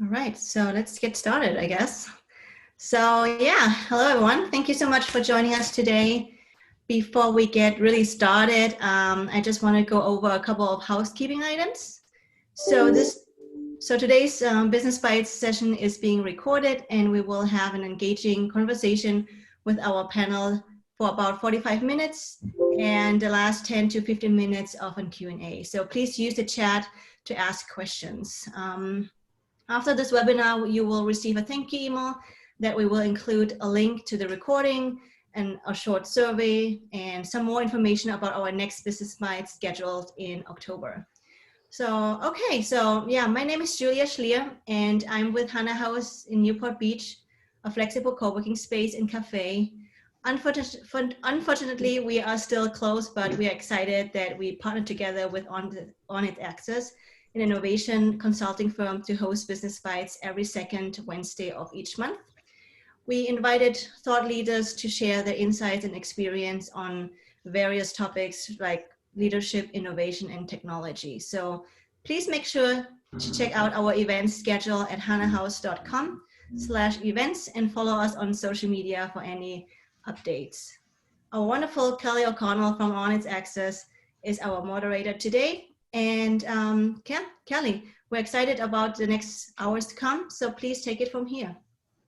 All right, so let's get started, I guess. So yeah, hello everyone. Thank you so much for joining us today. Before we get really started, I just want to go over a couple of housekeeping items. So today's Business Bites session is being recorded, and we will have an engaging conversation with our panel for about 45 minutes, and the last 10 to 15 minutes of a Q&A. So please use the chat to ask questions. After this webinar, you will receive a thank you email that we will include a link to the recording and a short survey and some more information about our next Business Bites scheduled in October. So, okay, so yeah, my name is Julia Schlier, and I'm with Hannah House in Newport Beach, a flexible co-working space and cafe. Unfortunately, we are still closed, but we are excited that we partnered together with On It Access, an innovation consulting firm, to host Business Bites every second Wednesday of each month. We invited thought leaders to share their insights and experience on various topics like leadership, innovation, and technology. So please make sure to check out our event schedule at hannahhouse.com/events and follow us on social media for any updates. Our wonderful Kelly O'Connell from On It Access is our moderator today. And Kelly, we're excited about the next hours to come, so please take it from here.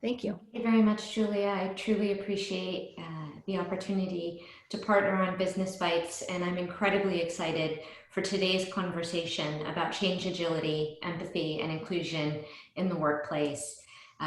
Thank you. Thank you very much, Julia. I truly appreciate the opportunity to partner on Business Bites, and I'm incredibly excited for today's conversation about change agility, empathy, and inclusion in the workplace.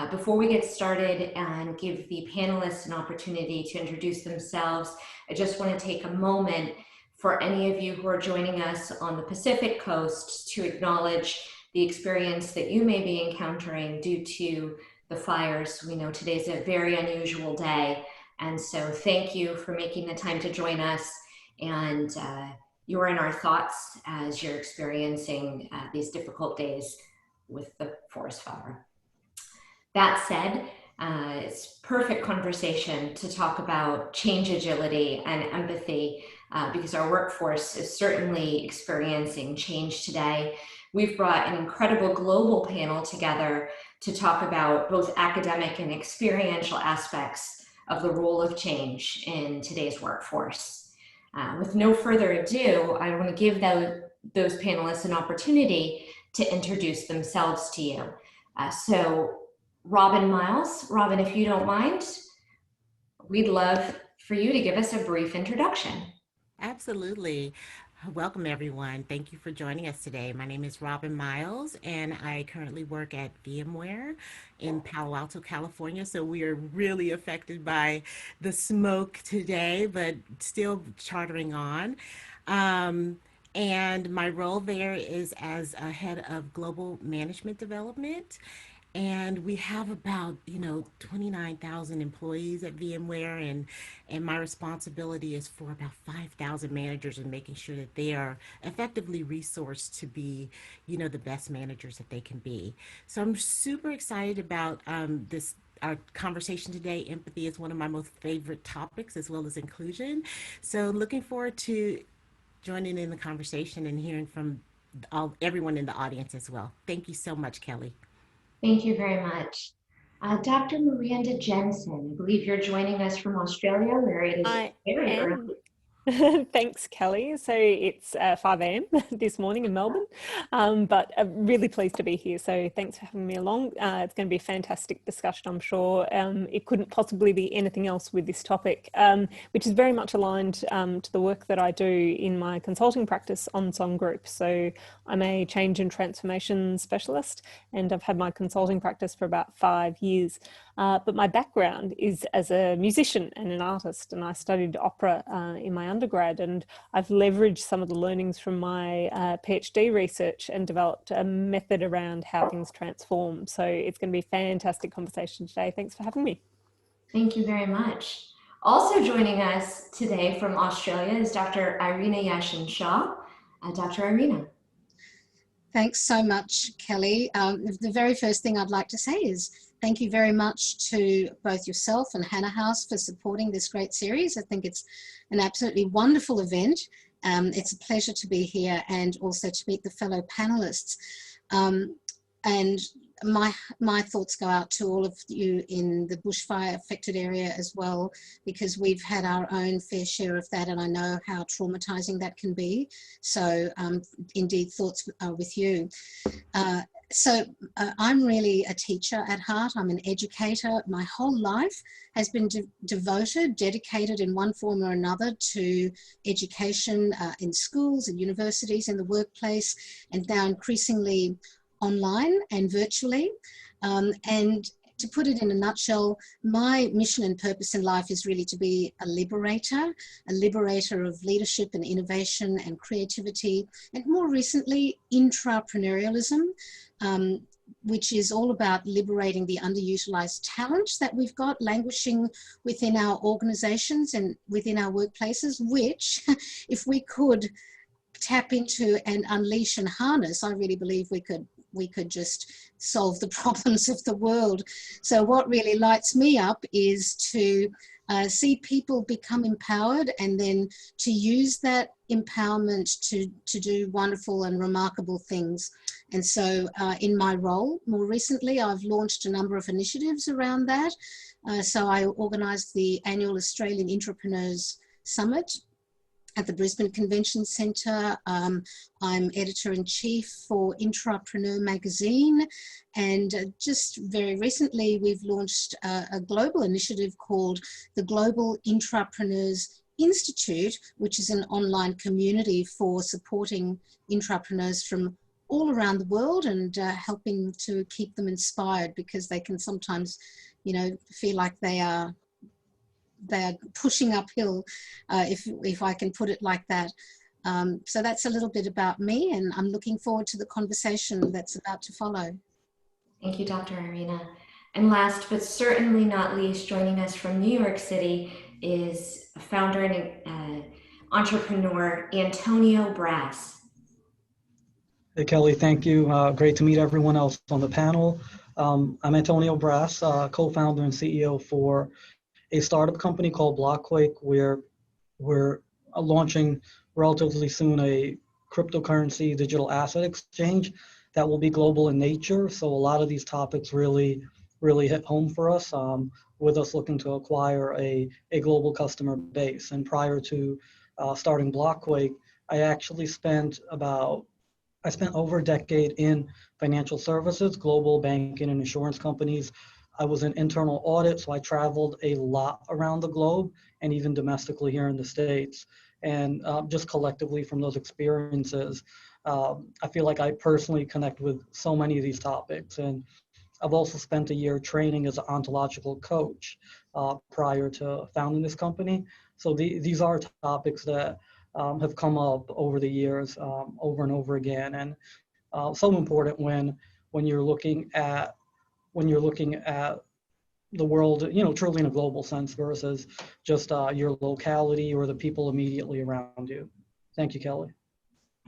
Before we get started and give the panelists an opportunity to introduce themselves, I just want to take a moment for any of you who are joining us on the Pacific Coast to acknowledge the experience that you may be encountering due to the fires. We know today's a very unusual day, and so thank you for making the time to join us, and you're in our thoughts as you're experiencing these difficult days with the forest fire. That said, it's perfect conversation to talk about change agility and empathy because our workforce is certainly experiencing change today. We've brought an incredible global panel together to talk about both academic and experiential aspects of the role of change in today's workforce. With no further ado, I want to give those panelists an opportunity to introduce themselves to you. So Robin Miles, Robin, if you don't mind, we'd love for you to give us a brief introduction. Absolutely. Welcome, everyone. Thank you for joining us today. My name is Robin Miles, and I currently work at VMWare in Palo Alto, California. So we are really affected by the smoke today, but still chartering on. And my role there is as a head of global management development. And we have about, 29,000 employees at VMware, and my responsibility is for about 5,000 managers and making sure that they are effectively resourced to be, the best managers that they can be. So I'm super excited about our conversation today. Empathy is one of my most favorite topics, as well as inclusion. So looking forward to joining in the conversation and hearing from everyone in the audience as well. Thank you so much, Kelly. Thank you very much. Dr. Miranda Jensen, I believe you're joining us from Australia, where it is very early. Thanks, Kelly. So it's 5 a.m. this morning in Melbourne, but I'm really pleased to be here. So thanks for having me along. It's going to be a fantastic discussion, I'm sure. It couldn't possibly be anything else with this topic, which is very much aligned to the work that I do in my consulting practice on Song Group. So I'm a change and transformation specialist, and I've had my consulting practice for about 5 years. But my background is as a musician and an artist, and I studied opera in my undergrad, and I've leveraged some of the learnings from my PhD research and developed a method around how things transform. So it's going to be a fantastic conversation today. Thanks for having me. Thank you very much. Also joining us today from Australia is Dr. Irena Yashin-Shaw. Dr. Irena. Thanks so much, Kelly. The very first thing I'd like to say is thank you very much to both yourself and Hannah House for supporting this great series. I think it's an absolutely wonderful event. It's a pleasure to be here and also to meet the fellow panelists. And my thoughts go out to all of you in the bushfire affected area as well, because we've had our own fair share of that, and I know how traumatizing that can be. So indeed, thoughts are with you. I'm really a teacher at heart. I'm an educator. My whole life has been dedicated in one form or another to education in schools and universities, in the workplace, and now increasingly online and virtually. And to put it in a nutshell, my mission and purpose in life is really to be a liberator of leadership and innovation and creativity, and more recently, intrapreneurialism, which is all about liberating the underutilized talent that we've got languishing within our organizations and within our workplaces, which if we could tap into and unleash and harness, I really believe we could just solve the problems of the world. So what really lights me up is to see people become empowered, and then to use that empowerment to do wonderful and remarkable things. And so in my role, more recently, I've launched a number of initiatives around that. So I organised the annual Australian Intrapreneurs Summit at the Brisbane Convention Centre. I'm editor-in-chief for Intrapreneur magazine, and just very recently we've launched a global initiative called the Global Intrapreneurs Institute, which is an online community for supporting intrapreneurs from all around the world and helping to keep them inspired, because they can sometimes, feel like they are pushing uphill, if I can put it like that. So that's a little bit about me, and I'm looking forward to the conversation that's about to follow. Thank you, Dr. Irena. And last but certainly not least, joining us from New York City is founder and entrepreneur Antonio Brasse. Hey, Kelly, thank you. Great to meet everyone else on the panel. I'm Antonio Brasse, co-founder and CEO for a startup company called BlockQuake, where we're launching relatively soon a cryptocurrency digital asset exchange that will be global in nature. So a lot of these topics really hit home for us, with us looking to acquire a global customer base. And prior to starting BlockQuake, I actually spent over a decade in financial services, global banking and insurance companies. I was in internal audit, so I traveled a lot around the globe and even domestically here in the States. And just collectively from those experiences, I feel like I personally connect with so many of these topics. And I've also spent a year training as an ontological coach prior to founding this company. So these are topics that have come up over the years, over and over again, and so important when you're looking at the world, truly in a global sense versus just your locality or the people immediately around you. Thank you, Kelly.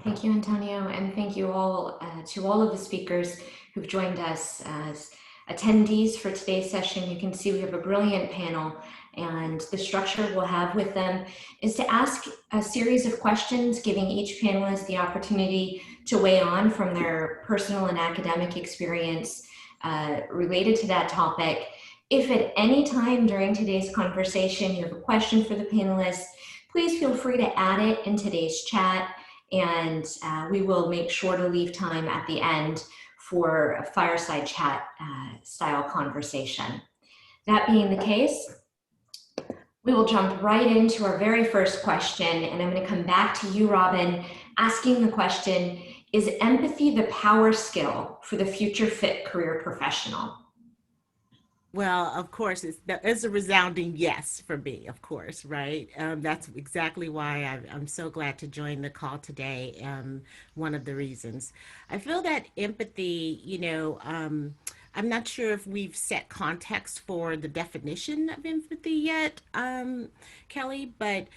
Thank you, Antonio, and thank you all to all of the speakers who've joined us as attendees for today's session. You can see we have a brilliant panel, and the structure we'll have with them is to ask a series of questions, giving each panelist the opportunity to weigh on from their personal and academic experience related to that topic. If at any time during today's conversation you have a question for the panelists, please feel free to add it in today's chat, and we will make sure to leave time at the end for a fireside chat style conversation. That being the case, we will jump right into our very first question, and I'm going to come back to you, Robin, asking the question, is empathy the power skill for the future fit career professional? Well, of course, it's a resounding yes for me, of course, right? That's exactly why I'm so glad to join the call today. One of the reasons. I feel that empathy, I'm not sure if we've set context for the definition of empathy yet, Kelly, but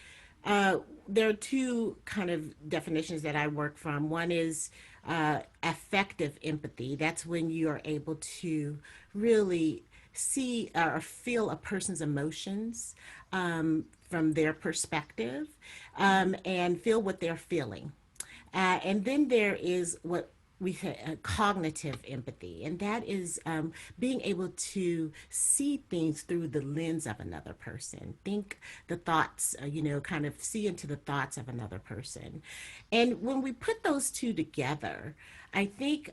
there are two kind of definitions that I work from. One is affective empathy. That's when you are able to really see or feel a person's emotions from their perspective and feel what they're feeling. And then there is what we say cognitive empathy, and that is being able to see things through the lens of another person, think the thoughts, kind of see into the thoughts of another person. And when we put those two together, I think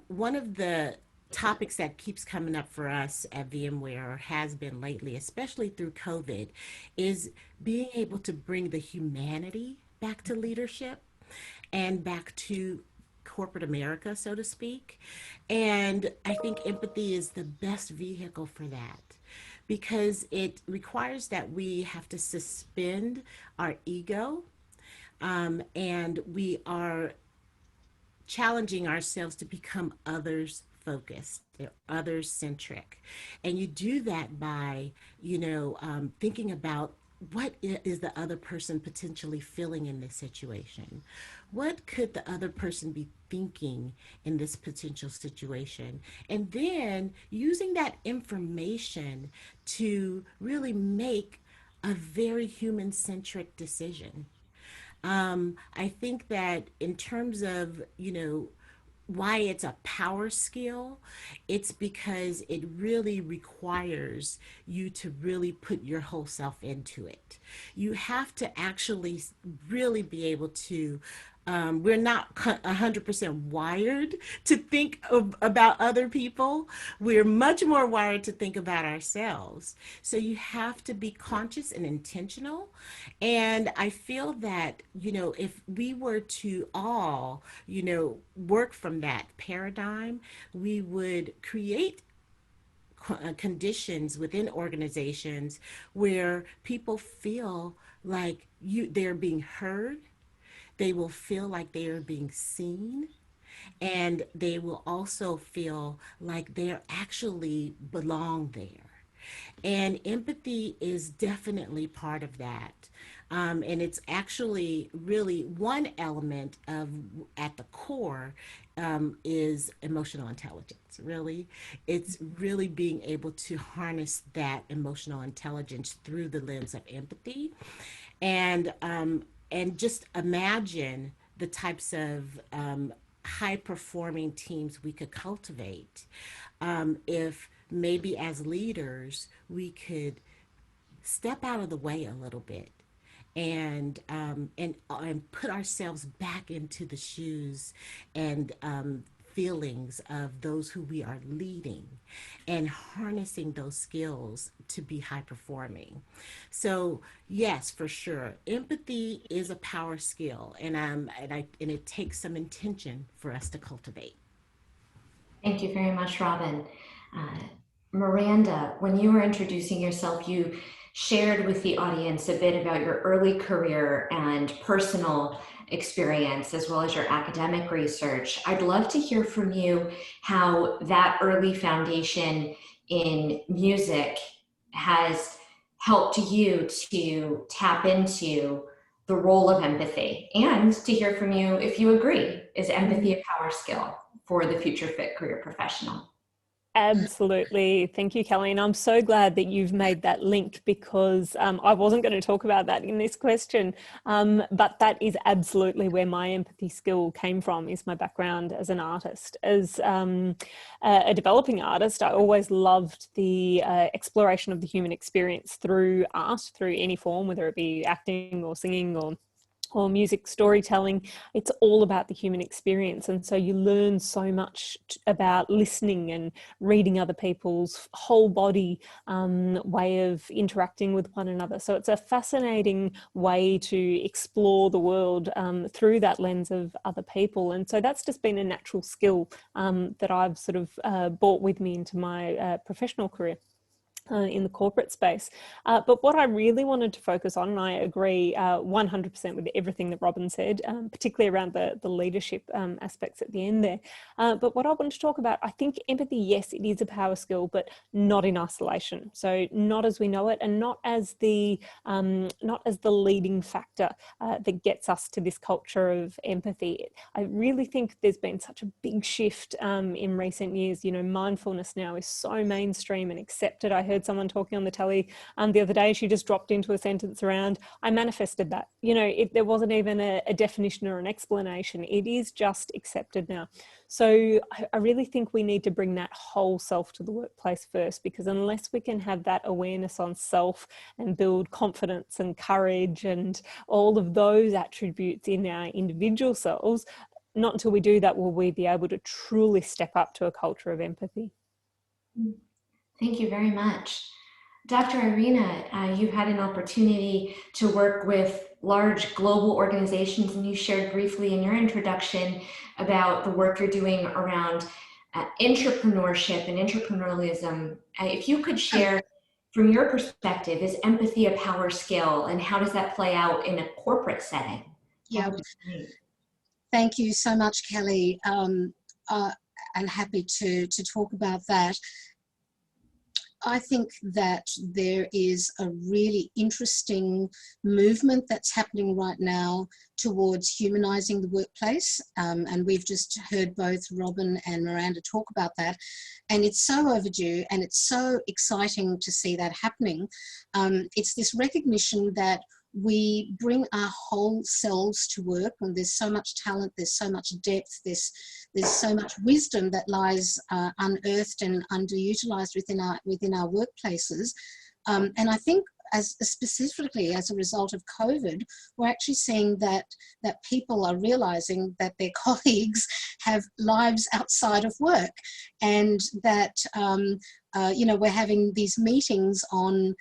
one of the topics that keeps coming up for us at VMware, or has been lately, especially through COVID, is being able to bring the humanity back to leadership and back to corporate America, so to speak. And I think empathy is the best vehicle for that, because it requires that we have to suspend our ego, and we are challenging ourselves to become others focused, others centric. And you do that by, thinking about what is the other person potentially feeling in this situation? What could the other person be thinking in this potential situation? And then using that information to really make a very human centric decision. I think that in terms of, why it's a power skill, it's because it really requires you to really put your whole self into it. You have to actually really be able to, we're not 100% wired to think about other people. We're much more wired to think about ourselves. So you have to be conscious and intentional. And I feel that, if we were to all, work from that paradigm, we would create conditions within organizations where people feel like they're being heard, they will feel like they are being seen, and they will also feel like they actually belong there. And empathy is definitely part of that. And it's actually really one element of, at the core, is emotional intelligence, really. It's really being able to harness that emotional intelligence through the lens of empathy. And just imagine the types of high performing teams we could cultivate if maybe as leaders we could step out of the way a little bit, and put ourselves back into the shoes and feelings of those who we are leading, and harnessing those skills to be high performing. So yes, for sure, empathy is a power skill, and it takes some intention for us to cultivate. Thank you very much, Robin. Uh, Miranda, when you were introducing yourself, you shared with the audience a bit about your early career and personal experience, as well as your academic research. I'd love to hear from you how that early foundation in music has helped you to tap into the role of empathy, and to hear from you if you agree, is empathy a power skill for the future fit career professional? Absolutely. Thank you, Kelly. And I'm so glad that you've made that link, because I wasn't going to talk about that in this question, but that is absolutely where my empathy skill came from, is my background as an artist. As a developing artist, I always loved the exploration of the human experience through art, through any form, whether it be acting or singing or music storytelling. It's all about the human experience. And so you learn so much about listening and reading other people's whole body way of interacting with one another. So it's a fascinating way to explore the world through that lens of other people. And so that's just been a natural skill that I've sort of brought with me into my professional career. In the corporate space. But what I really wanted to focus on, and I agree 100% with everything that Robin said, particularly around the leadership aspects at the end there. But what I want to talk about, I think empathy, yes, it is a power skill, but not in isolation. So not as we know it, and not as the leading factor that gets us to this culture of empathy. I really think there's been such a big shift in recent years. Mindfulness now is so mainstream and accepted. I heard heard someone talking on the telly the other day. She just dropped into a sentence around, I manifested that. You know, there wasn't even a definition or an explanation. It is just accepted now. So I really think we need to bring that whole self to the workplace first, because unless we can have that awareness on self and build confidence and courage and all of those attributes in our individual selves, not until we do that will we be able to truly step up to a culture of empathy. Thank you very much. Dr. Irena, you've had an opportunity to work with large global organizations, and you shared briefly in your introduction about the work you're doing around entrepreneurship and entrepreneurialism. If you could share from your perspective, is empathy a power skill, and how does that play out in a corporate setting? Yeah. Thank you so much, Kelly. I'm happy to talk about that. I think that there is a really interesting movement that's happening right now towards humanizing the workplace. And we've just heard both Robin and Miranda talk about that. And it's so overdue, and it's so exciting to see that happening. It's this recognition that we bring our whole selves to work, and there's so much talent, there's so much depth, there's so much wisdom that lies unearthed and underutilized within our workplaces. And I think specifically as a result of COVID, we're actually seeing that people are realizing that their colleagues have lives outside of work, and that you know, we're having these meetings online,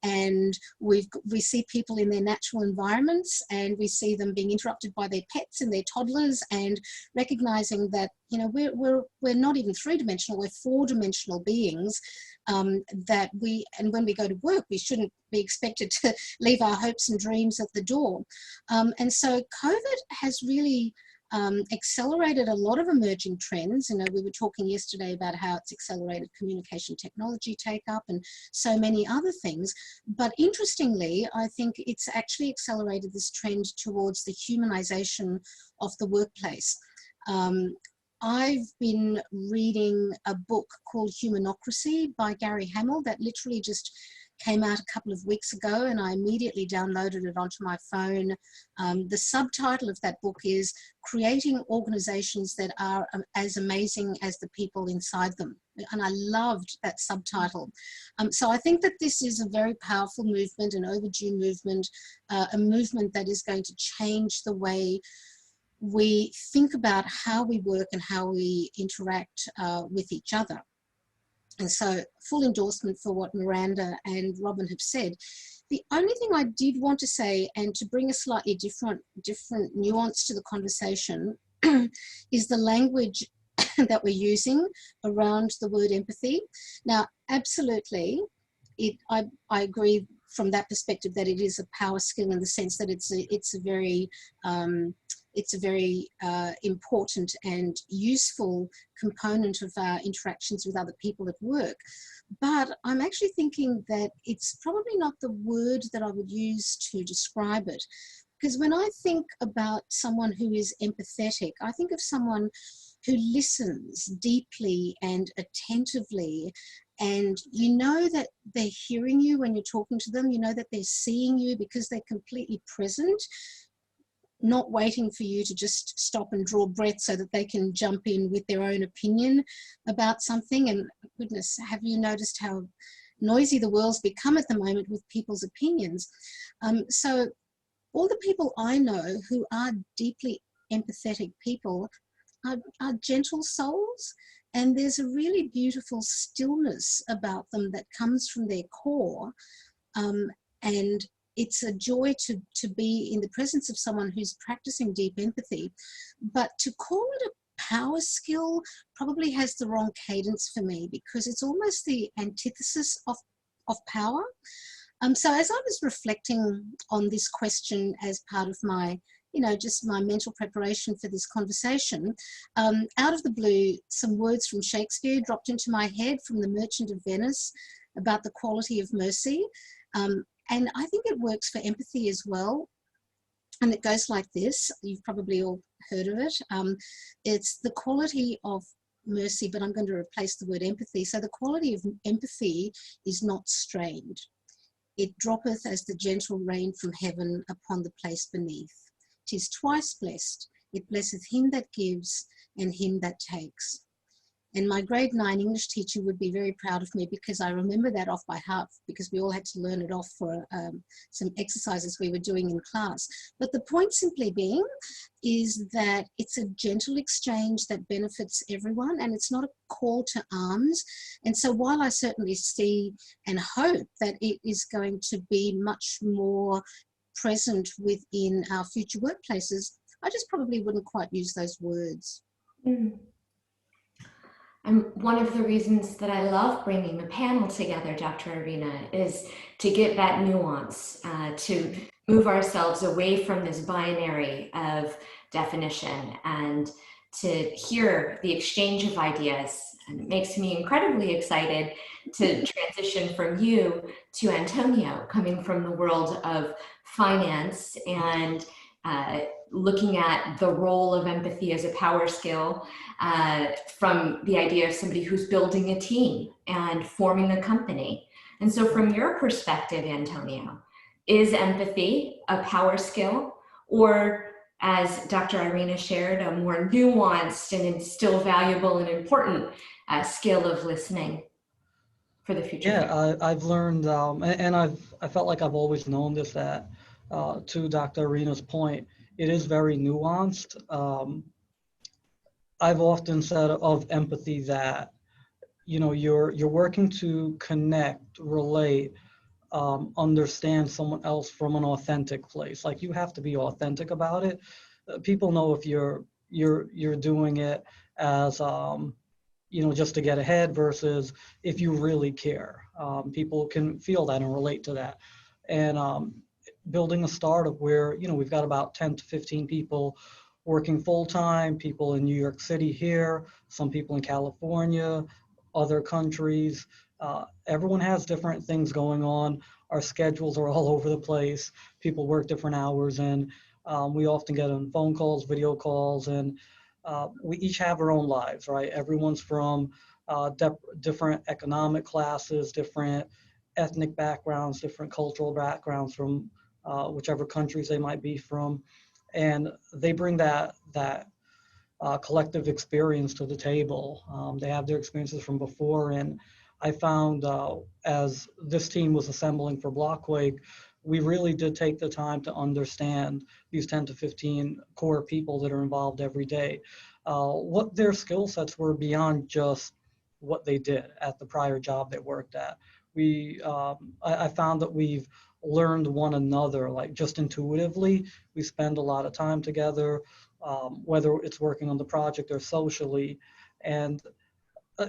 and we see people in their natural environments, and we see them being interrupted by their pets and their toddlers, and recognizing that, you know, we're not even three-dimensional, we're four-dimensional beings, that and when we go to work, we shouldn't be expected to leave our hopes and dreams at the door. And so COVID has really accelerated a lot of emerging trends. You know, we were talking yesterday about how it's accelerated communication technology take-up and so many other things. But interestingly, I think it's actually accelerated this trend towards the humanization of the workplace. I've been reading a book called Humanocracy by Gary Hamel that literally just came out a couple of weeks ago, and I immediately downloaded it onto my phone. The subtitle of that book is Creating Organizations That Are As Amazing as the People Inside Them. And I loved that subtitle. So I think that this is a very powerful movement, an overdue movement, a movement that is going to change the way we think about how we work and how we interact with each other. And so full endorsement for what Miranda and Robin have said. The only thing I did want to say, and to bring a slightly different nuance to the conversation, is the language that we're using around the word empathy. Now, absolutely, I agree from that perspective that it is a power skill in the sense that it's a very important and useful component of our interactions with other people at work. But I'm actually thinking that it's probably not the word that I would use to describe it. Because when I think about someone who is empathetic, I think of someone who listens deeply and attentively, and you know that they're hearing you when you're talking to them, you know that they're seeing you because they're completely present, not waiting for you to just stop and draw breath so that they can jump in with their own opinion about something. And goodness, have you noticed how noisy the world's become at the moment with people's opinions? So all the people I know who are deeply empathetic people are gentle souls, and there's a really beautiful stillness about them that comes from their core, and it's a joy to be in the presence of someone who's practicing deep empathy. But to call it a power skill probably has the wrong cadence for me, because it's almost the antithesis of power. So as I was reflecting on this question as part of my, just my mental preparation for this conversation, out of the blue, some words from Shakespeare dropped into my head from The Merchant of Venice about the quality of mercy. And I think it works for empathy as well. And it goes like this. You've probably all heard of it. It's the quality of mercy, but I'm going to replace the word empathy. So the quality of empathy is not strained. It droppeth as the gentle rain from heaven upon the place beneath. 'Tis twice blessed. It blesseth him that gives and him that takes. And my grade 9 English teacher would be very proud of me because I remember that off by heart, because we all had to learn it off for some exercises we were doing in class. But the point simply being is that it's a gentle exchange that benefits everyone, and it's not a call to arms. And so while I certainly see and hope that it is going to be much more present within our future workplaces, I just probably wouldn't quite use those words. Mm. And one of the reasons that I love bringing the panel together, Dr. Irena, is to get that nuance, to move ourselves away from this binary of definition and to hear the exchange of ideas. And it makes me incredibly excited to transition from you to Antonio, coming from the world of finance and looking at the role of empathy as a power skill, from the idea of somebody who's building a team and forming a company. And so from your perspective, Antonio, is empathy a power skill, or, as Dr. Irena shared, a more nuanced and still valuable and important skill of listening for the future? Yeah, I've learned, and I felt like I've always known this, that to Dr. Irena's point, it is very nuanced. I've often said of empathy that, you know, you're working to connect, relate, understand someone else from an authentic place. Like, you have to be authentic about it. People know if you're doing it as you know, just to get ahead, versus if you really care. People can feel that and relate to that. And building a startup where, you know, we've got about 10 to 15 people working full-time, people in New York City here, some people in California, other countries. Everyone has different things going on. Our schedules are all over the place. People work different hours, and we often get on phone calls, video calls, and we each have our own lives, right? Everyone's from different economic classes, different ethnic backgrounds, different cultural backgrounds from whichever countries they might be from. And they bring that collective experience to the table. They have their experiences from before. And I found as this team was assembling for BlockQuake, we really did take the time to understand these 10 to 15 core people that are involved every day, what their skill sets were beyond just what they did at the prior job they worked at. I found that we've learned one another, like, just intuitively. We spend a lot of time together, whether it's working on the project or socially. And,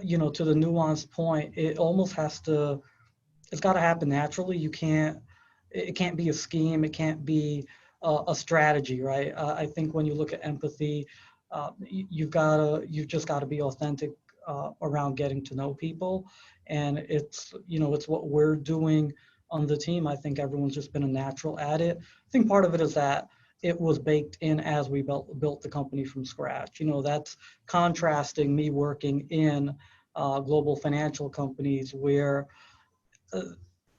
you know, to the nuanced point, it almost it's got to happen naturally. It can't be a scheme. It can't be a strategy, right? I think when you look at empathy, you've just got to be authentic around getting to know people. And it's what we're doing on the team. I think everyone's just been a natural at it. I think part of it is that it was baked in as we built the company from scratch. You know, that's contrasting me working in global financial companies where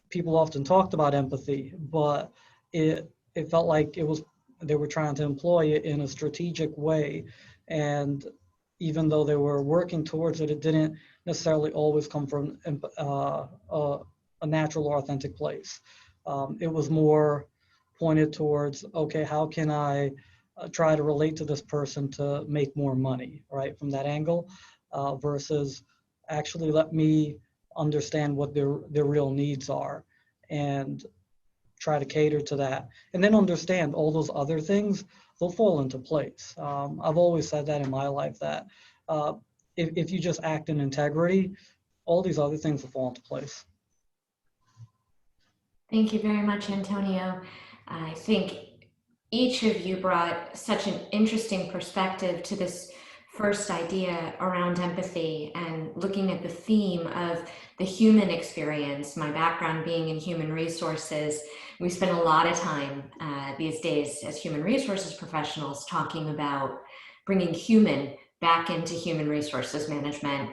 people often talked about empathy, but it felt like they were trying to employ it in a strategic way. And even though they were working towards it, it didn't necessarily always come from a natural or authentic place. It was more pointed towards, okay, how can I try to relate to this person to make more money, right, from that angle, versus actually let me understand what their real needs are and try to cater to that, and then understand all those other things, they'll fall into place. I've always said that in my life, that if you just act in integrity, all these other things will fall into place. Thank you very much, Antonio. I think each of you brought such an interesting perspective to this first idea around empathy and looking at the theme of the human experience. My background being in human resources, we spend a lot of time these days as human resources professionals talking about bringing human back into human resources management,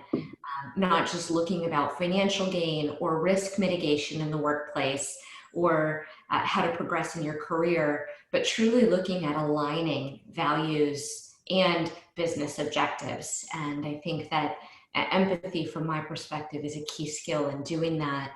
not just looking about financial gain or risk mitigation in the workplace or how to progress in your career, but truly looking at aligning values and business objectives. And I think that empathy, from my perspective, is a key skill in doing that.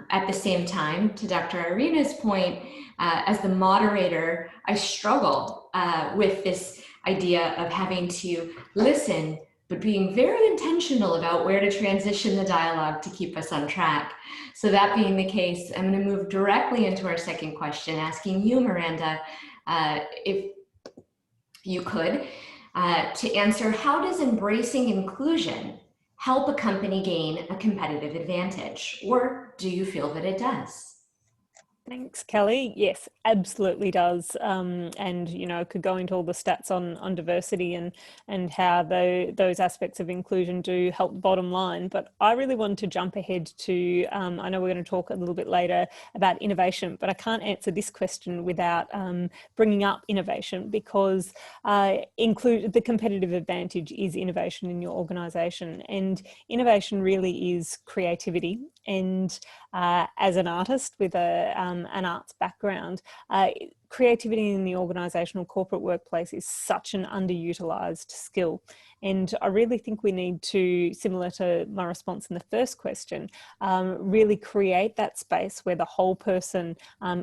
At the same time, to Dr. Irena's point, as the moderator, I struggle with this idea of having to listen, but being very intentional about where to transition the dialogue to keep us on track. So that being the case, I'm going to move directly into our second question, asking you, Miranda, if you could, to answer, how does embracing inclusion help a company gain a competitive advantage? Or do you feel that it does? Thanks, Kelly. Yes, absolutely does. And, you know, could go into all the stats on diversity and how those aspects of inclusion do help the bottom line. But I really wanted to jump ahead to, I know we're going to talk a little bit later about innovation, but I can't answer this question without bringing up innovation, because the competitive advantage is innovation in your organization. And innovation really is creativity. And as an artist with an arts background, creativity in the organisational corporate workplace is such an underutilised skill. And I really think we need to, similar to my response in the first question, really create that space where the whole person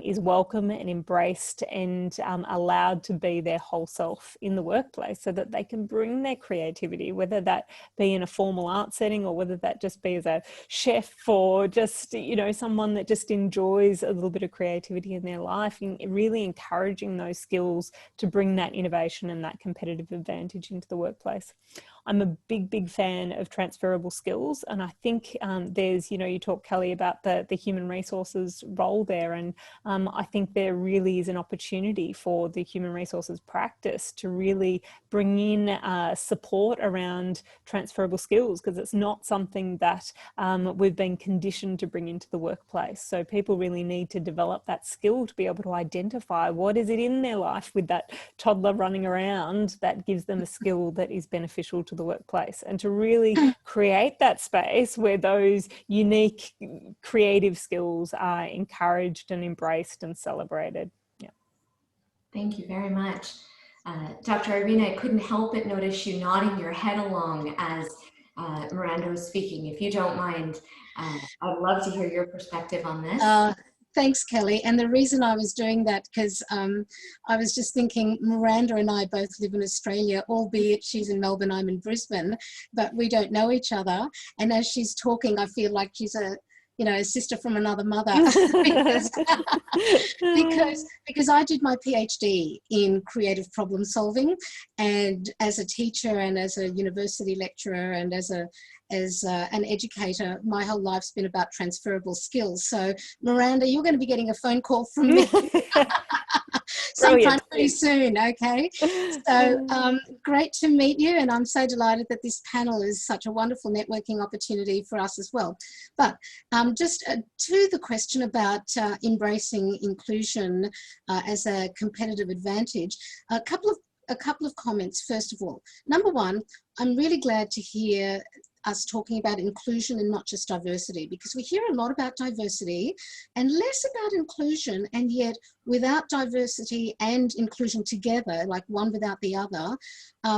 is welcome and embraced and allowed to be their whole self in the workplace, so that they can bring their creativity, whether that be in a formal art setting or whether that just be as a chef or just, you know, someone that just enjoys a little bit of creativity in their life, and really encouraging those skills to bring that innovation and that competitive advantage into the workplace. I'm a big fan of transferable skills, and I think there's, you know, you talk, Kelly, about the human resources role there, and I think there really is an opportunity for the human resources practice to really bring in support around transferable skills, because it's not something that we've been conditioned to bring into the workplace. So people really need to develop that skill to be able to identify what is it in their life with that toddler running around that gives them a skill that is beneficial to the workplace, and to really create that space where those unique creative skills are encouraged and embraced and celebrated. Yeah. Thank you very much. Dr. Irena, I couldn't help but notice you nodding your head along as Miranda was speaking. If you don't mind, I'd love to hear your perspective on this. Thanks, Kelly. And the reason I was doing that, because I was just thinking, Miranda and I both live in Australia, albeit she's in Melbourne, I'm in Brisbane, but we don't know each other. And as she's talking, I feel like she's a sister from another mother, because I did my PhD in creative problem solving, and as a teacher and as a university lecturer and as an educator, my whole life's been about transferable skills. So Miranda, you're going to be getting a phone call from me sometime pretty soon, okay? So great to meet you, and I'm so delighted that this panel is such a wonderful networking opportunity for us as well. But just to the question about embracing inclusion as a competitive advantage, a couple of comments. First of all, number one, I'm really glad to hear us talking about inclusion and not just diversity, because we hear a lot about diversity and less about inclusion, and yet without diversity and inclusion together, like one without the other,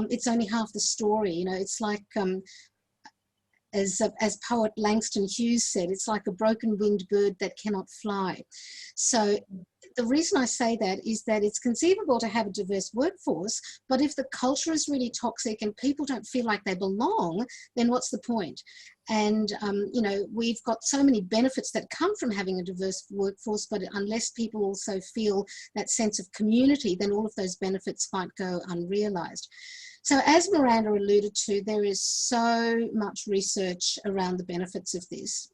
it's only half the story. You know, it's like as poet Langston Hughes said, it's like a broken winged bird that cannot fly. So the reason I say that is that it's conceivable to have a diverse workforce, but if the culture is really toxic and people don't feel like they belong, then what's the point? And, we've got so many benefits that come from having a diverse workforce, but unless people also feel that sense of community, then all of those benefits might go unrealized. So as Miranda alluded to, there is so much research around the benefits of this.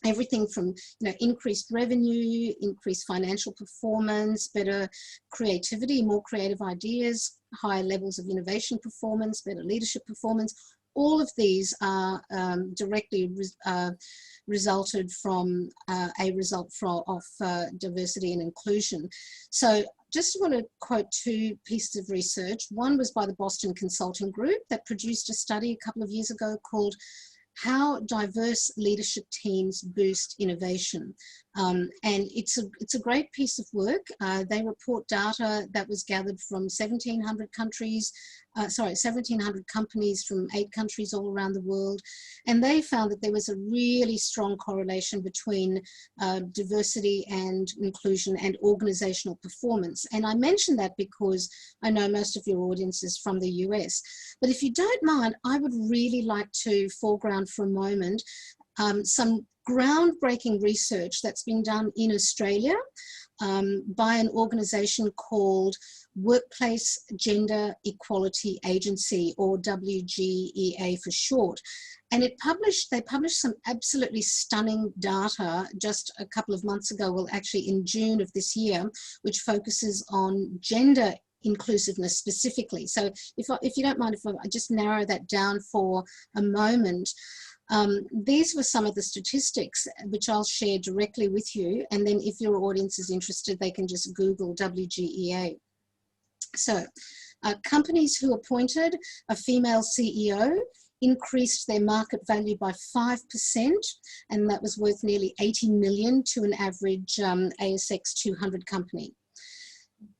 Everything from increased revenue, increased financial performance, better creativity, more creative ideas, higher levels of innovation performance, better leadership performance. all of these are directly resulted from a result of diversity and inclusion. So just want to quote two pieces of research. One was by the Boston Consulting Group that produced a study a couple of years ago called How Diverse Leadership Teams Boost Innovation. And it's a great piece of work. They report data that was gathered from 1,700 countries, 1,700 companies from 8 countries all around the world. And they found that there was a really strong correlation between diversity and inclusion and organizational performance. And I mention that because I know most of your audience is from the US. But if you don't mind, I would really like to foreground for a moment some groundbreaking research that's been done in Australia by an organization called Workplace Gender Equality Agency, or WGEA for short. And they published some absolutely stunning data just a couple of months ago, well, actually in June of this year, which focuses on gender inclusiveness specifically. So if you don't mind, if I just narrow that down for a moment. These were some of the statistics which I'll share directly with you, and then if your audience is interested, they can just Google WGEA. So companies who appointed a female CEO increased their market value by 5%, and that was worth nearly 80 million to an average ASX 200 company.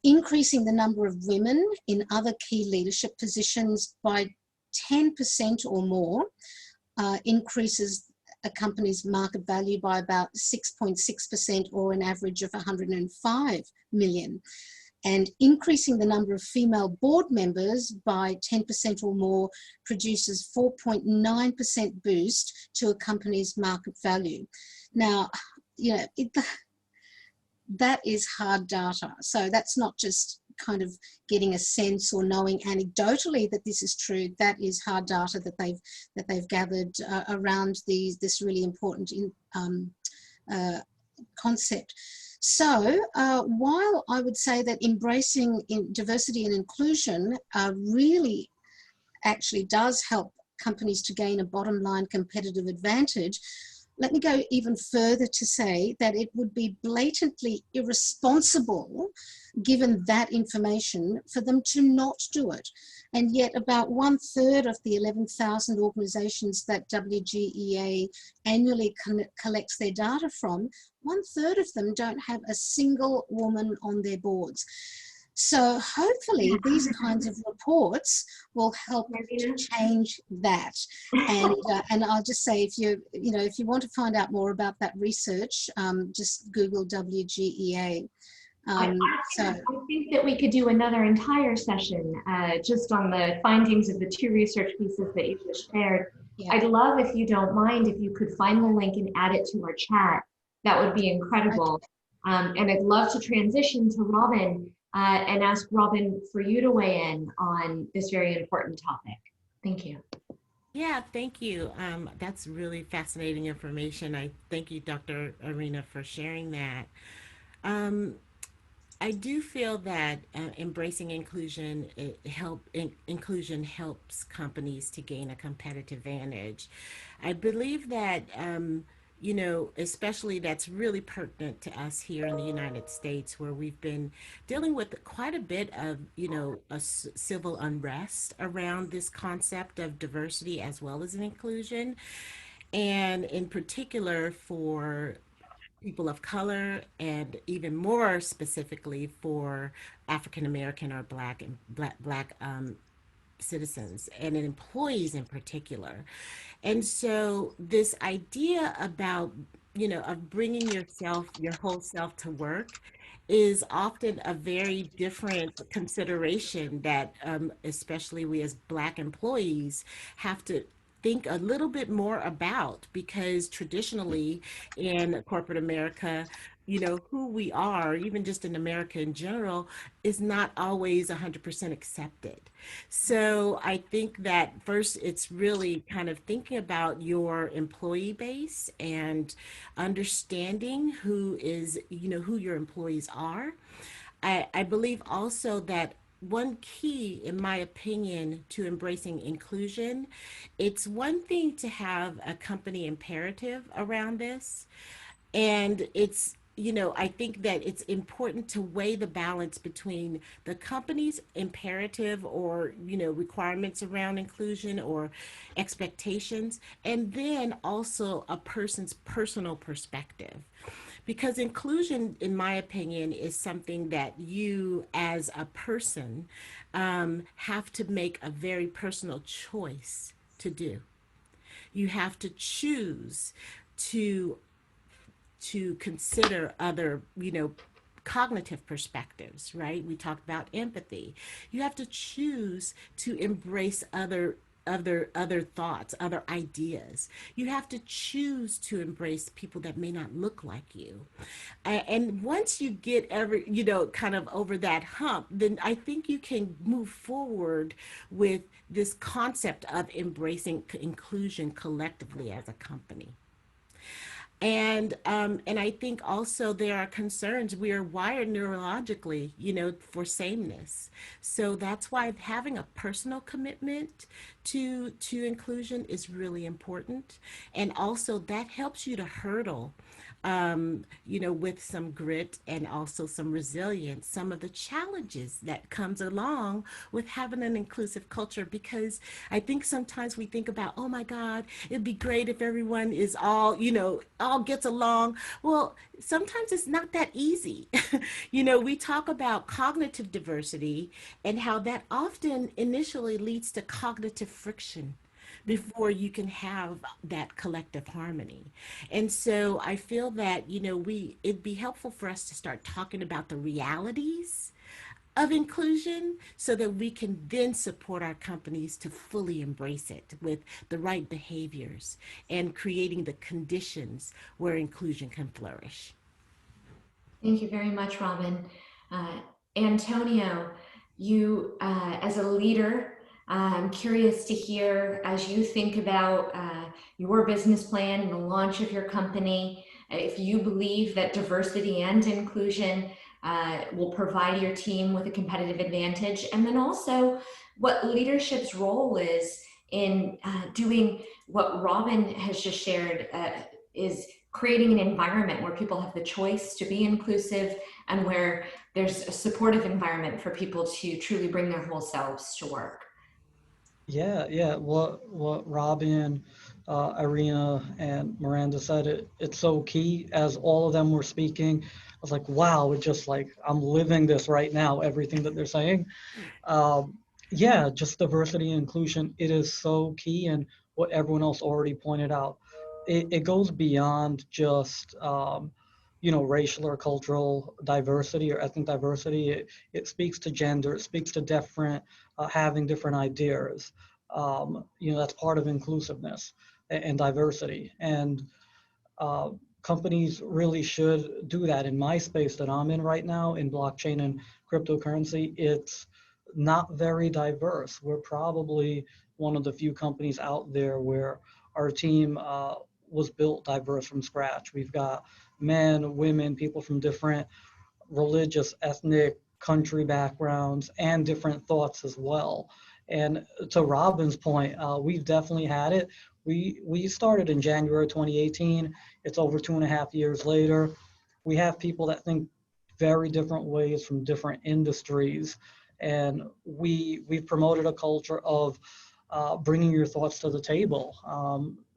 Increasing the number of women in other key leadership positions by 10% or more increases a company's market value by about 6.6%, or an average of 105 million. And increasing the number of female board members by 10% or more produces 4.9% boost to a company's market value. Now, you know, that is hard data. So that's not just kind of getting a sense or knowing anecdotally that this is true. That is hard data that they've gathered around this really important concept. So while I would say that embracing diversity and inclusion really actually does help companies to gain a bottom line competitive advantage, let me go even further to say that it would be blatantly irresponsible, given that information, for them to not do it. And yet about 1/3 of the 11,000 organizations that WGEA annually collects their data from, 1/3 of them don't have a single woman on their boards. So hopefully these kinds of reports will help to change that. And I'll just say, if you want to find out more about that research, just Google WGEA. I think that we could do another entire session just on the findings of the 2 research pieces that you just shared. Yeah. I'd love, if you don't mind, if you could find the link and add it to our chat. That would be incredible. Okay. And I'd love to transition to Robin and ask Robin for you to weigh in on this very important topic. Thank you. Yeah, thank you. That's really fascinating information. I thank you, Dr. Irena, for sharing that. I do feel that embracing inclusion helps companies to gain a competitive advantage. I believe that especially that's really pertinent to us here in the United States, where we've been dealing with quite a bit of, civil unrest around this concept of diversity as well as inclusion. And in particular for people of color, and even more specifically for African American or Black citizens and employees in particular. And so this idea about, of bringing your whole self to work is often a very different consideration that especially we as Black employees have to think a little bit more about, because traditionally in corporate America, who we are, even just in America in general, is not always 100% accepted. So I think that first it's really kind of thinking about your employee base and understanding who your employees are. I believe also that one key, in my opinion, to embracing inclusion. It's one thing to have a company imperative around this, and it's, I think that it's important to weigh the balance between the company's imperative or, requirements around inclusion or expectations, and then also a person's personal perspective. Because inclusion, in my opinion, is something that you as a person have to make a very personal choice to do. You have to choose to consider other, cognitive perspectives, right? We talked about empathy. You have to choose to embrace other thoughts, other ideas. You have to choose to embrace people that may not look like you. And once you get kind of over that hump, then I think you can move forward with this concept of embracing inclusion collectively as a company. And I think also there are concerns. We are wired neurologically, for sameness. So that's why having a personal commitment to inclusion is really important. And also that helps you to hurdle, with some grit and also some resilience, some of the challenges that comes along with having an inclusive culture. Because I think sometimes we think about, oh my God, it'd be great if everyone is all, all gets along. Well, sometimes it's not that easy. We talk about cognitive diversity and how that often initially leads to cognitive friction before you can have that collective harmony. And so I feel that, it'd be helpful for us to start talking about the realities of inclusion so that we can then support our companies to fully embrace it with the right behaviors and creating the conditions where inclusion can flourish. Thank you very much, Robin. Antonio, you, as a leader, I'm curious to hear, as you think about your business plan and the launch of your company, if you believe that diversity and inclusion will provide your team with a competitive advantage, and then also what leadership's role is in doing what Robin has just shared, is creating an environment where people have the choice to be inclusive and where there's a supportive environment for people to truly bring their whole selves to work. Yeah. What Robin, Irena, and Miranda said, it's so key. As all of them were speaking, I was like, wow, it's just like I'm living this right now. Everything that they're saying. Yeah, just diversity and inclusion. It is so key, and what everyone else already pointed out, it goes beyond just racial or cultural diversity or ethnic diversity. It speaks to gender. It speaks to different having different ideas. That's part of inclusiveness and diversity. And companies really should do that. In my space that I'm in right now, in blockchain and cryptocurrency, it's not very diverse. We're probably one of the few companies out there where our team was built diverse from scratch. We've got men, women, people from different religious, ethnic, country backgrounds, and different thoughts as well. And to Robin's point, we've definitely had it. We started in January 2018. It's over 2.5 years later. We have people that think very different ways from different industries. And we've promoted a culture of bringing your thoughts to the table.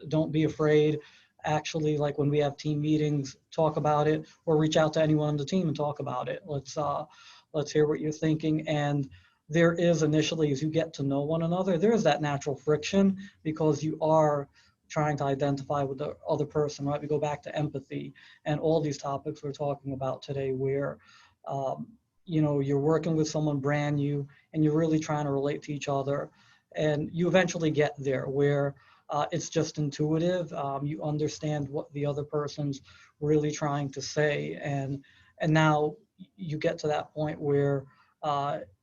Don't be afraid. Actually, like when we have team meetings, talk about it, or reach out to anyone on the team and talk about it. Let's hear what you're thinking. And there is initially, as you get to know one another, there is that natural friction because you are trying to identify with the other person, right? We go back to empathy and all these topics we're talking about today where, you're working with someone brand new and you're really trying to relate to each other. And you eventually get there where it's just intuitive. You understand what the other person's really trying to say. And now you get to that point where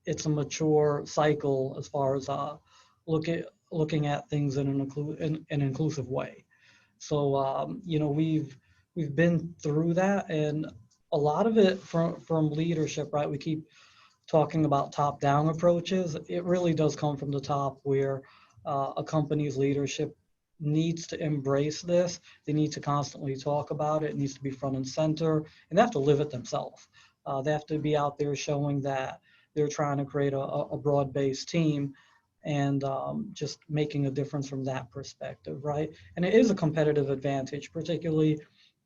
it's a mature cycle as far as looking at things in an inclusive way. So we've been through that, and a lot of it from leadership, right? We keep talking about top-down approaches, it really does come from the top, where a company's leadership needs to embrace this. They need to constantly talk about it. It needs to be front and center, and they have to live it themselves. They have to be out there showing that they're trying to create a broad-based team, and just making a difference from that perspective, right? And it is a competitive advantage, particularly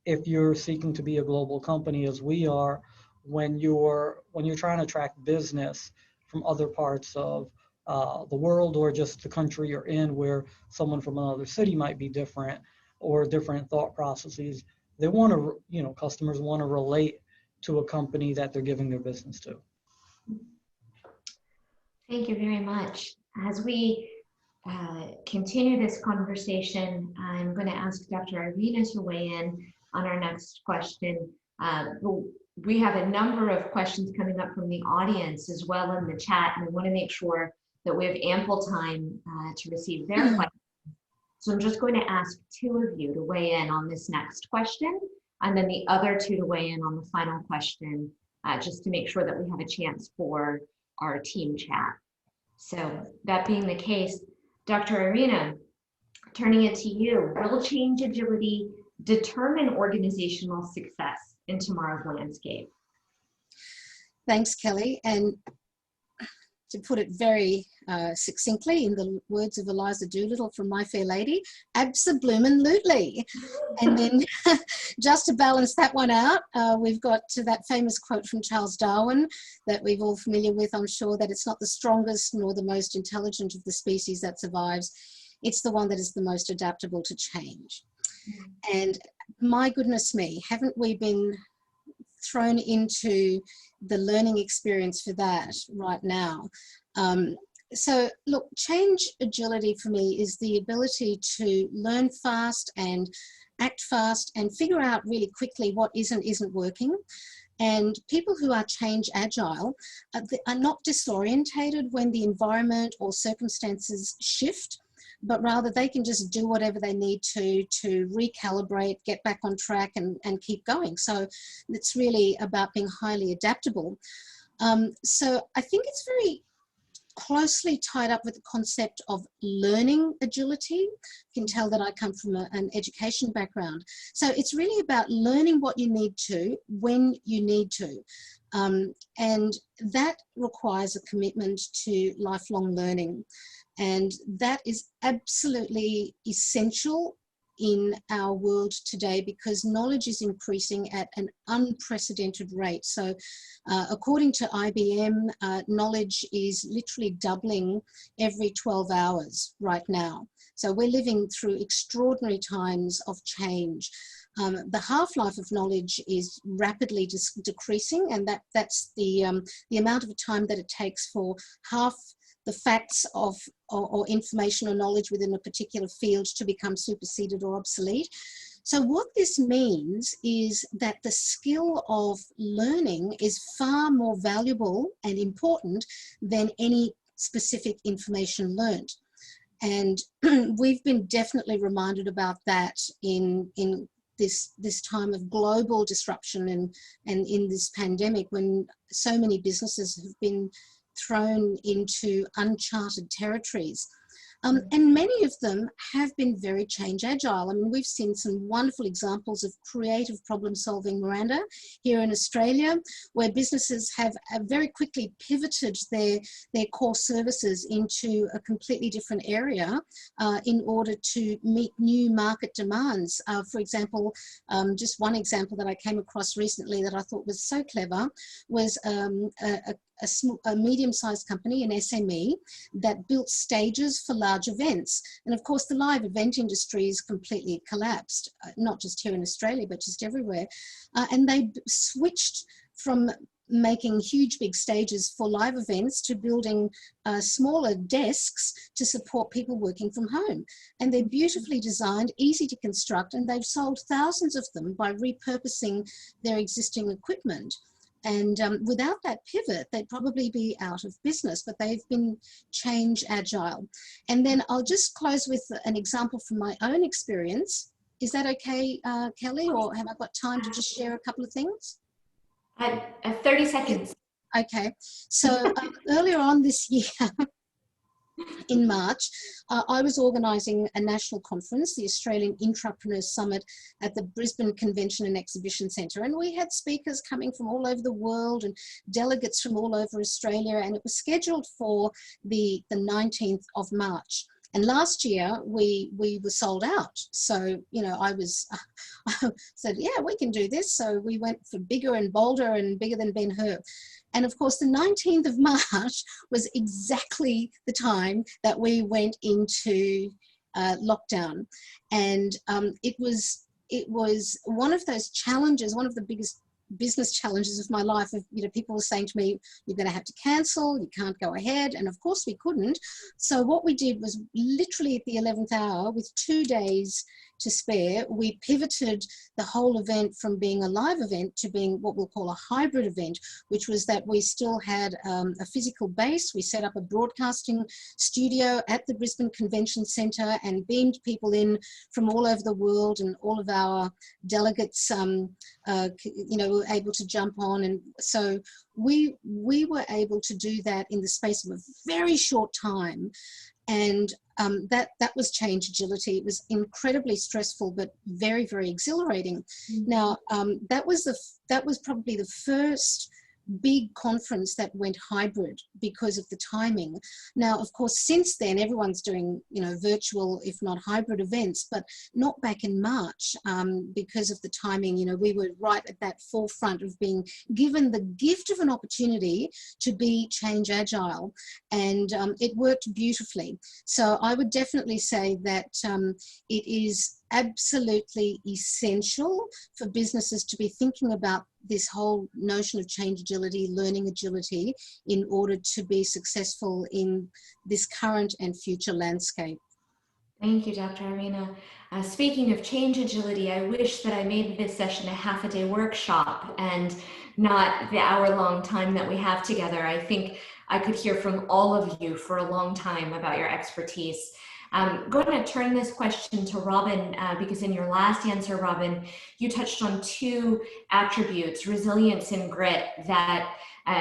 if you're seeking to be a global company, as we are, when you're trying to attract business from other parts of the world, or just the country you're in, where someone from another city might be different, or different thought processes. They want to, customers want to relate to a company that they're giving their business to. Thank you very much. As we continue this conversation, I'm going to ask Dr. Irena to weigh in on our next question. We have a number of questions coming up from the audience as well in the chat, and I want to make sure that we have ample time to receive their questions. So I'm just going to ask two of you to weigh in on this next question, and then the other two to weigh in on the final question, just to make sure that we have a chance for our team chat. So that being the case, Dr. Irena, turning it to you, will change agility determine organizational success in tomorrow's landscape? Thanks, Kelly. And to put it very succinctly, in the words of Eliza Doolittle from My Fair Lady, abso-bloomin'-lutely. And then just to balance that one out, we've got that famous quote from Charles Darwin that we're all familiar with, I'm sure, that it's not the strongest nor the most intelligent of the species that survives. It's the one that is the most adaptable to change. And my goodness me, haven't we been thrown into the learning experience for that right now? So look, change agility for me is the ability to learn fast and act fast and figure out really quickly what isn't working. And people who are change agile are not disorientated when the environment or circumstances shift, but rather they can just do whatever they need to recalibrate, get back on track and keep going. So it's really about being highly adaptable. So I think it's very closely tied up with the concept of learning agility. You can tell that I come from an education background. So it's really about learning what you need to, when you need to. And that requires a commitment to lifelong learning. And that is absolutely essential in our world today, because knowledge is increasing at an unprecedented rate. So according to IBM, knowledge is literally doubling every 12 hours right now. So we're living through extraordinary times of change. The half-life of knowledge is rapidly decreasing, and that's the amount of time that it takes for half the facts of or information or knowledge within a particular field to become superseded or obsolete. So what this means is that the skill of learning is far more valuable and important than any specific information learned. And we've been definitely reminded about that in this time of global disruption and in this pandemic, when so many businesses have been thrown into uncharted territories. And many of them have been very change agile. I mean, we've seen some wonderful examples of creative problem solving, Miranda, here in Australia, where businesses have very quickly pivoted their core services into a completely different area in order to meet new market demands. For example, just one example that I came across recently that I thought was so clever was a medium-sized company, an SME, that built stages for large events. And of course, the live event industry is completely collapsed, not just here in Australia, but just everywhere. And they switched from making huge big stages for live events to building smaller desks to support people working from home. And they're beautifully designed, easy to construct, and they've sold thousands of them by repurposing their existing equipment. And without that pivot, they'd probably be out of business, but they've been change agile. And then I'll just close with an example from my own experience. Is that okay, Kelly, or have I got time to just share a couple of things? 30 seconds. Okay. So earlier on this year, in March, I was organising a national conference, the Australian Intrapreneurs Summit, at the Brisbane Convention and Exhibition Centre. And we had speakers coming from all over the world and delegates from all over Australia. And it was scheduled for the 19th of March. And last year we were sold out. So, you know, I said, yeah, we can do this. So we went for bigger and bolder and bigger than Ben-Hur. And of course, the 19th of March was exactly the time that we went into lockdown. And it was one of those challenges, one of the biggest business challenges of my life. Of, you know, people were saying to me, you're going to have to cancel, you can't go ahead. And of course we couldn't. So what we did was literally at the 11th hour, with 2 days to spare, we pivoted the whole event from being a live event to being what we'll call a hybrid event, which was that we still had a physical base. We set up a broadcasting studio at the Brisbane Convention Centre and beamed people in from all over the world, and all of our delegates, you know, were able to jump on. And so we were able to do that in the space of a very short time. And that was change agility. It was incredibly stressful, but very, very exhilarating. Mm-hmm. Now, that was probably the first big conference that went hybrid because of the timing. Now, of course, since then, everyone's doing, you know, virtual, if not hybrid events, but not back in March because of the timing. You know, we were right at that forefront of being given the gift of an opportunity to be change agile, and it worked beautifully. So I would definitely say that it is absolutely essential for businesses to be thinking about this whole notion of change agility, learning agility, in order to be successful in this current and future landscape. Thank you, Dr. Irena. Speaking of change agility, I wish that I made this session a half-a-day workshop and not the hour-long time that we have together. I think I could hear from all of you for a long time about your expertise. I'm going to turn this question to Robin because in your last answer, Robin, you touched on two attributes, resilience and grit, that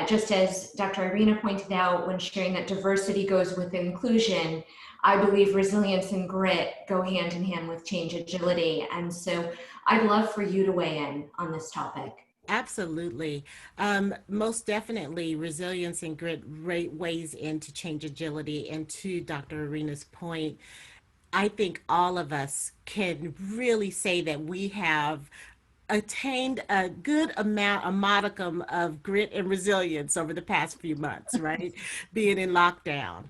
just as Dr. Irena pointed out when sharing that diversity goes with inclusion, I believe resilience and grit go hand in hand with change agility. And so I'd love for you to weigh in on this topic. Absolutely. Most definitely, resilience and grit weighs into change agility. And to Dr. Irena's point, I think all of us can really say that we have attained a good amount, a modicum of grit and resilience over the past few months, right? Being in lockdown.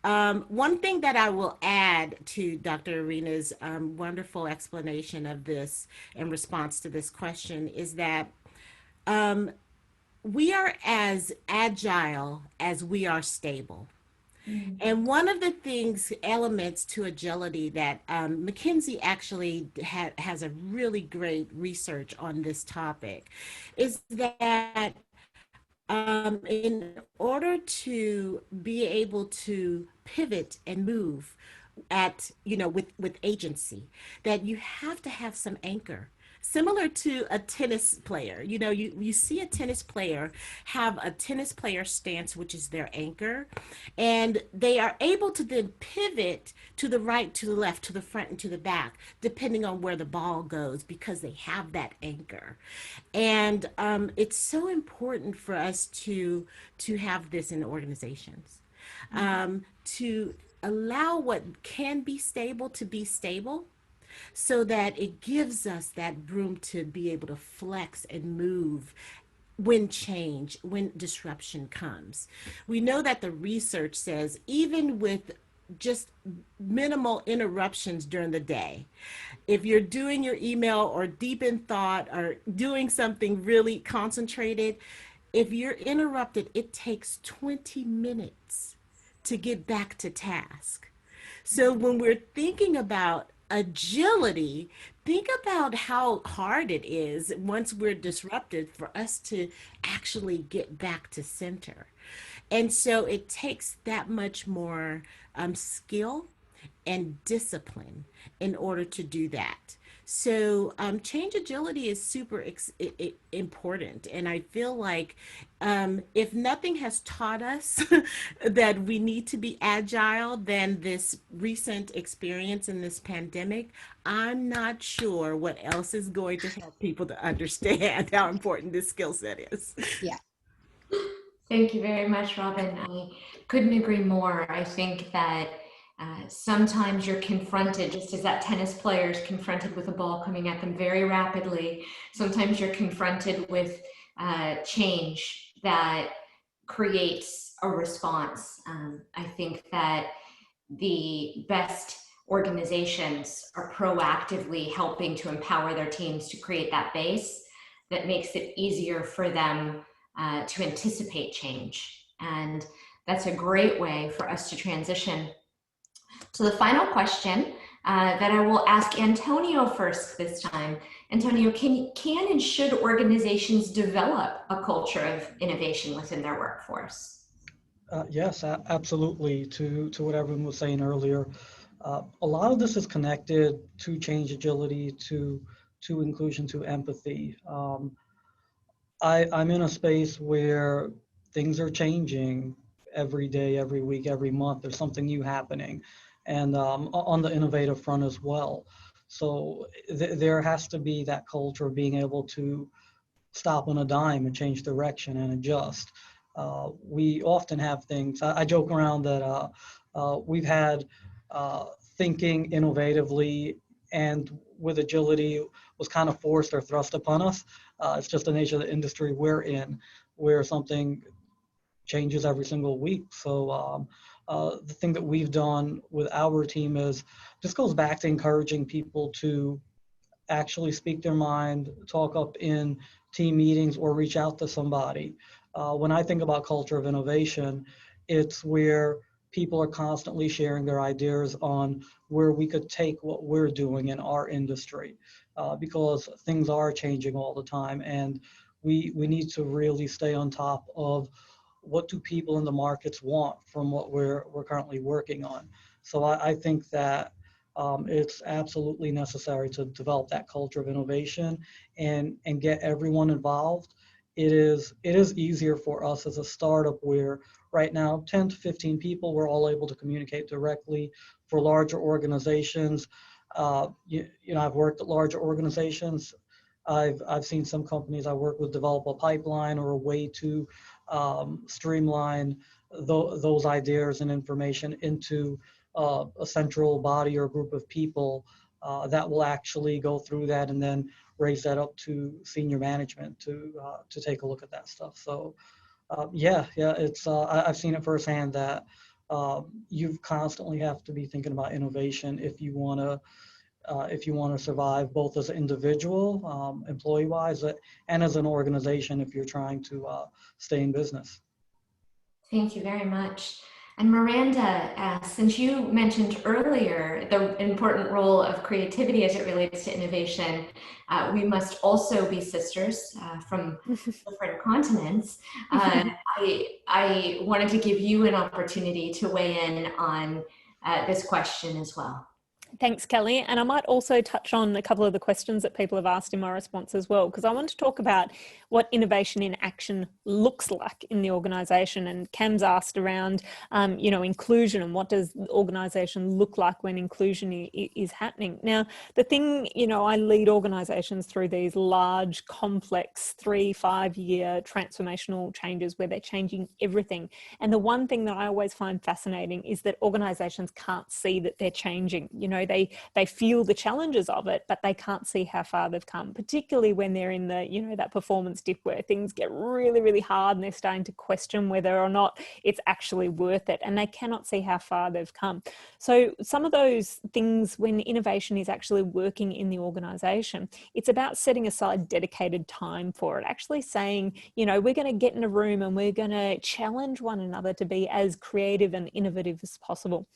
One thing that I will add to Dr. Irena's wonderful explanation of this in response to this question is that we are as agile as we are stable. Mm-hmm. And one of the elements to agility that McKinsey actually has a really great research on this topic is that in order to be able to pivot and move with agency, that you have to have some anchor. Similar to a tennis player, you see a tennis player have a tennis player stance, which is their anchor, and they are able to then pivot to the right, to the left, to the front, and to the back, depending on where the ball goes, because they have that anchor. And it's so important for us to have this in organizations, to allow what can be stable to be stable, so that it gives us that room to be able to flex and move when disruption comes. We know that the research says even with just minimal interruptions during the day, if you're doing your email or deep in thought or doing something really concentrated, if you're interrupted, it takes 20 minutes to get back to task. So when we're thinking about agility, think about how hard it is once we're disrupted for us to actually get back to center. And so it takes that much more skill and discipline in order to do that. So change agility is super important. And I feel like if nothing has taught us that we need to be agile, then this recent experience in this pandemic, I'm not sure what else is going to help people to understand how important this skill set is. Yeah. Thank you very much, Robin. I couldn't agree more. I think that sometimes you're confronted, just as that tennis player is confronted with a ball coming at them very rapidly, sometimes you're confronted with change that creates a response. I think that the best organizations are proactively helping to empower their teams to create that base that makes it easier for them to anticipate change. And that's a great way for us to transition to the final question that I will ask Antonio first this time. Antonio, can and should organizations develop a culture of innovation within their workforce? Yes, absolutely. To what everyone was saying earlier, a lot of this is connected to change agility, to inclusion, to empathy. I'm in a space where things are changing every day, every week, every month. There's something new happening, and on the innovative front as well. So there has to be that culture of being able to stop on a dime and change direction and adjust. We often have things. I joke around that we've had thinking innovatively and with agility was kind of forced or thrust upon us. It's just the nature of the industry we're in, where something changes every single week. So the thing that we've done with our team is just goes back to encouraging people to actually speak their mind, talk up in team meetings, or reach out to somebody. When I think about culture of innovation, it's where people are constantly sharing their ideas on where we could take what we're doing in our industry, because things are changing all the time, and we need to really stay on top of what do people in the markets want from what we're currently working on. So I think that it's absolutely necessary to develop that culture of innovation and get everyone involved. It is easier for us as a startup where right now 10 to 15 people, we're all able to communicate directly. For larger organizations, I've worked at larger organizations. I've seen some companies I work with develop a pipeline or a way to streamline those ideas and information into a central body or group of people that will actually go through that and then raise that up to senior management to take a look at that stuff. So it's I've seen it firsthand that you constantly have to be thinking about innovation if you want to survive both as an individual, employee-wise, and as an organization if you're trying to stay in business. Thank you very much. And Miranda, since you mentioned earlier the important role of creativity as it relates to innovation, we must also be sisters from different continents. I wanted to give you an opportunity to weigh in on this question as well. Thanks, Kelly. And I might also touch on a couple of the questions that people have asked in my response as well, because I want to talk about what innovation in action looks like in the organisation. And Cam's asked around, inclusion and what does the organisation look like when inclusion is happening. Now, the thing, I lead organisations through these large, complex 3-5 year transformational changes where they're changing everything. And the one thing that I always find fascinating is that organisations can't see that they're changing. They feel the challenges of it, but they can't see how far they've come, particularly when they're in the, that performance dip where things get really, really hard and they're starting to question whether or not it's actually worth it, and they cannot see how far they've come. So some of those things, when innovation is actually working in the organization, it's about setting aside dedicated time for it, actually saying, we're going to get in a room and we're going to challenge one another to be as creative and innovative as possible.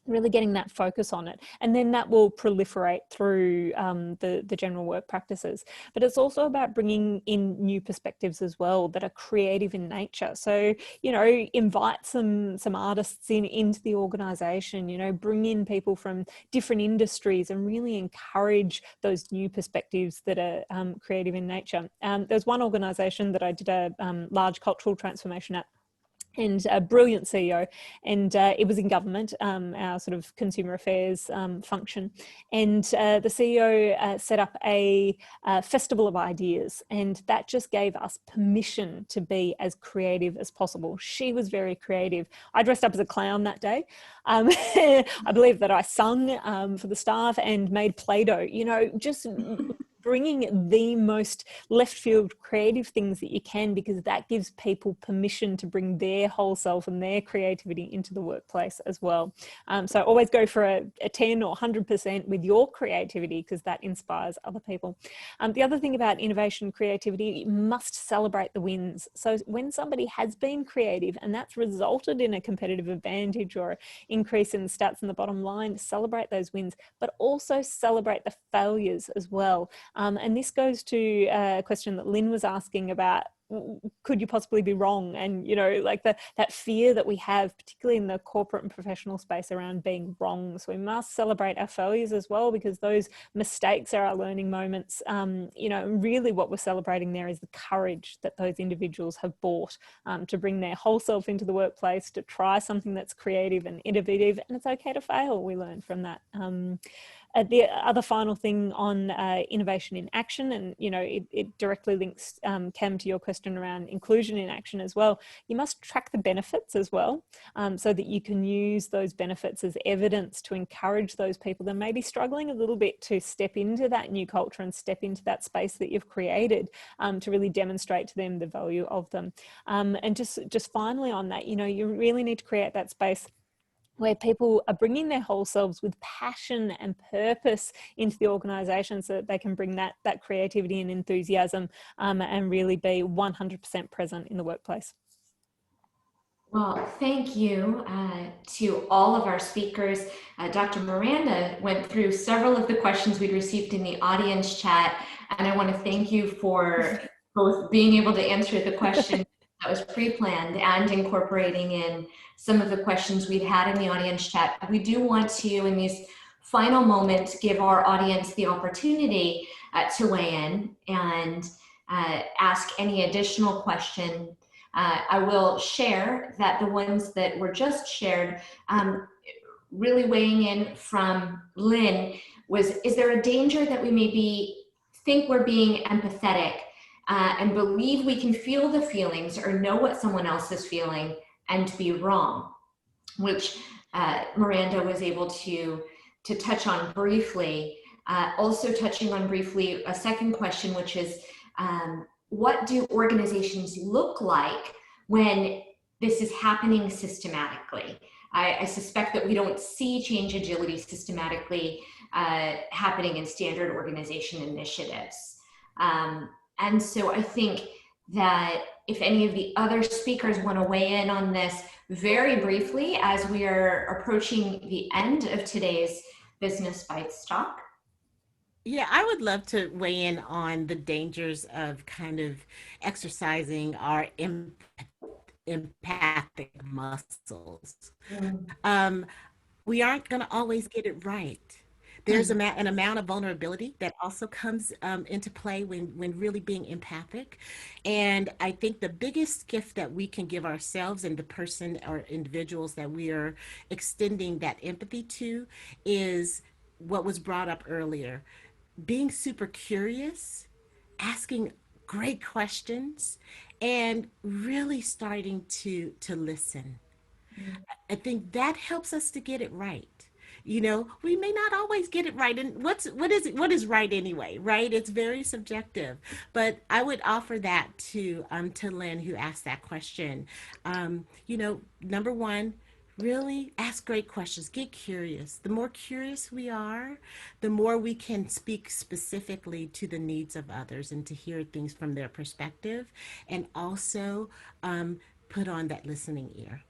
really getting that focus on it, and then that will proliferate through the general work practices. But it's also about bringing in new perspectives as well that are creative in nature. So, you know, invite some artists into the organization, you know, bring in people from different industries and really encourage those new perspectives that are creative in nature. There's one organization that I did a large cultural transformation at, and a brilliant CEO, and it was in government, our sort of consumer affairs function, and the CEO set up a festival of ideas, and that just gave us permission to be as creative as possible. She was very creative. I dressed up as a clown that day. I believe that I sung for the staff and made Play-Doh, you know, just bringing the most left field creative things that you can, because that gives people permission to bring their whole self and their creativity into the workplace as well. So always go for a 10 or 100% with your creativity, because that inspires other people. The other thing about innovation and creativity, you must celebrate the wins. So when somebody has been creative and that's resulted in a competitive advantage or increase in the stats in the bottom line, celebrate those wins, but also celebrate the failures as well. And this goes to a question that Lynn was asking about, could you possibly be wrong? And, you know, like that fear that we have, particularly in the corporate and professional space, around being wrong. So we must celebrate our failures as well, because those mistakes are our learning moments. You know, really what we're celebrating there is the courage that those individuals have brought to bring their whole self into the workplace, to try something that's creative and innovative, and it's okay to fail. We learn from that. The other final thing on innovation in action, and you know, it directly links, Cam, to your question around inclusion in action as well. You must track the benefits as well, so that you can use those benefits as evidence to encourage those people that may be struggling a little bit to step into that new culture and step into that space that you've created, to really demonstrate to them the value of them. And just finally on that, you know, you really need to create that space where people are bringing their whole selves with passion and purpose into the organisation, so that they can bring that creativity and enthusiasm, and really be 100% present in the workplace. Well, thank you to all of our speakers. Dr. Miranda went through several of the questions we'd received in the audience chat, and I want to thank you for both being able to answer the question that was pre-planned and incorporating in some of the questions we'd had in the audience chat. We do want to, in these final moments, give our audience the opportunity to weigh in and ask any additional question. I will share that the ones that were just shared, really weighing in from Lynn, was, is there a danger that we maybe think we're being empathetic and believe we can feel the feelings or know what someone else is feeling and be wrong? Which Miranda was able to touch on briefly. Also touching on briefly a second question, which is, what do organizations look like when this is happening systematically? I suspect that we don't see change agility systematically happening in standard organization initiatives. And so I think that if any of the other speakers want to weigh in on this very briefly, as we are approaching the end of today's Business Bites talk. Yeah, I would love to weigh in on the dangers of kind of exercising our empathic muscles. We aren't going to always get it right. There's an amount of vulnerability that also comes into play when really being empathic. And I think the biggest gift that we can give ourselves and the person or individuals that we are extending that empathy to is what was brought up earlier. Being super curious, asking great questions, and really starting to listen. I think that helps us to get it right. You know, we may not always get it right. And what is right anyway, right? It's very subjective. But I would offer that to Lynn, who asked that question. You know, number one, really ask great questions. Get curious. The more curious we are, the more we can speak specifically to the needs of others and to hear things from their perspective, and also put on that listening ear.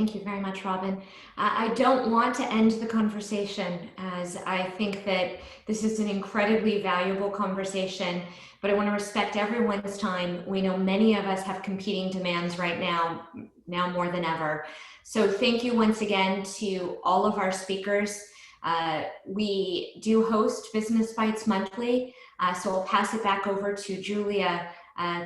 Thank you very much, Robin. I don't want to end the conversation, as I think that this is an incredibly valuable conversation, but I want to respect everyone's time. We know many of us have competing demands right now more than ever. So thank you once again to all of our speakers. We do host Business Bites monthly, so I'll pass it back over to Julia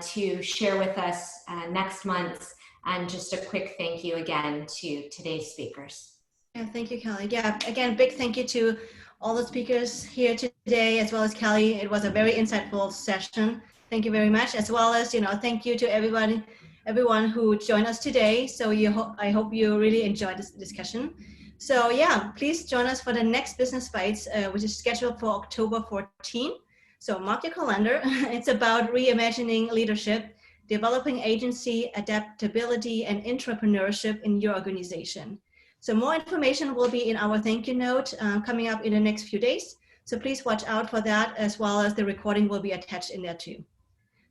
to share with us next month's. And just a quick thank you again to today's speakers. Yeah, thank you, Kelly. Yeah, again, big thank you to all the speakers here today, as well as Kelly. It was a very insightful session. Thank you very much, as well as, thank you to everyone who joined us today. So I hope you really enjoyed this discussion. So yeah, please join us for the next Business Bites, which is scheduled for October 14. So mark your calendar. It's about reimagining leadership, developing agency, adaptability, and entrepreneurship in your organization. So more information will be in our thank you note coming up in the next few days. So please watch out for that, as well as the recording will be attached in there too.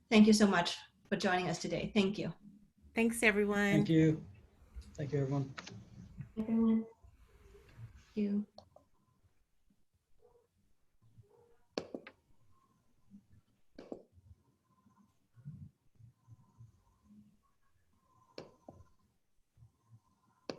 Thank you so much for joining us today. Thank you. Thanks, everyone. Thank you. Thank you, everyone. Everyone. Thank you.